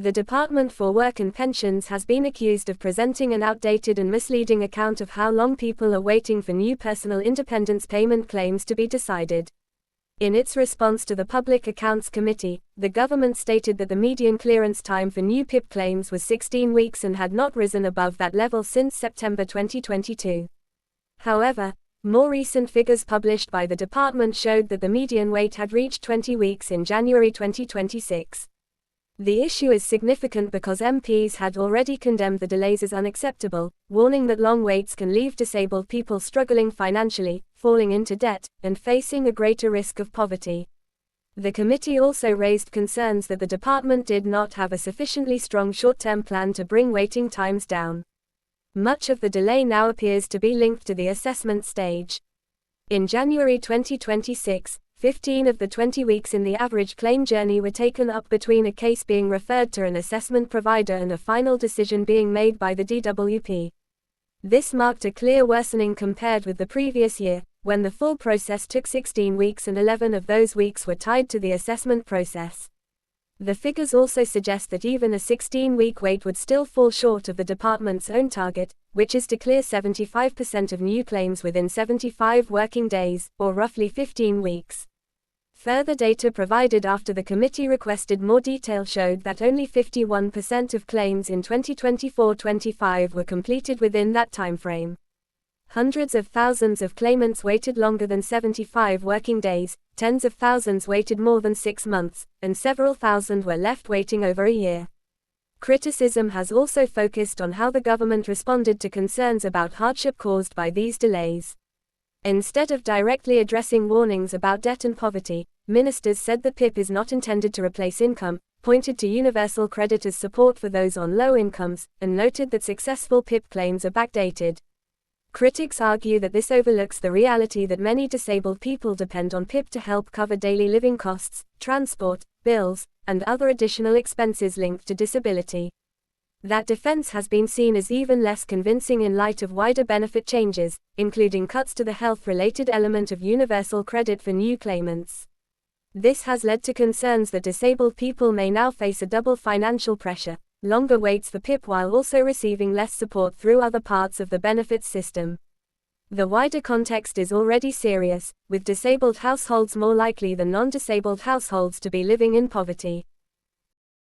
The Department for Work and Pensions has been accused of presenting an outdated and misleading account of how long people are waiting for new personal independence payment claims to be decided. In its response to the Public Accounts Committee, the government stated that the median clearance time for new PIP claims was 16 weeks and had not risen above that level since September 2022. However, more recent figures published by the department showed that the median wait had reached 20 weeks in January 2026. The issue is significant because MPs had already condemned the delays as unacceptable, warning that long waits can leave disabled people struggling financially, falling into debt, and facing a greater risk of poverty. The committee also raised concerns that the department did not have a sufficiently strong short-term plan to bring waiting times down. Much of the delay now appears to be linked to the assessment stage. In January 2026, 15 of the 20 weeks in the average claim journey were taken up between a case being referred to an assessment provider and a final decision being made by the DWP. This marked a clear worsening compared with the previous year, when the full process took 16 weeks and 11 of those weeks were tied to the assessment process. The figures also suggest that even a 16-week wait would still fall short of the department's own target, which is to clear 75% of new claims within 75 working days, or roughly 15 weeks. Further data provided after the committee requested more detail showed that only 51% of claims in 2024-25 were completed within that timeframe. Hundreds of thousands of claimants waited longer than 75 working days, tens of thousands waited more than 6 months, and several thousand were left waiting over a year. Criticism has also focused on how the government responded to concerns about hardship caused by these delays. Instead of directly addressing warnings about debt and poverty, ministers said the PIP is not intended to replace income, pointed to universal credit as support for those on low incomes, and noted that successful PIP claims are backdated. Critics argue that this overlooks the reality that many disabled people depend on PIP to help cover daily living costs, transport, bills, and other additional expenses linked to disability. That defense has been seen as even less convincing in light of wider benefit changes, including cuts to the health-related element of universal credit for new claimants. This has led to concerns that disabled people may now face a double financial pressure: longer waits for PIP while also receiving less support through other parts of the benefits system. The wider context is already serious, with disabled households more likely than non-disabled households to be living in poverty.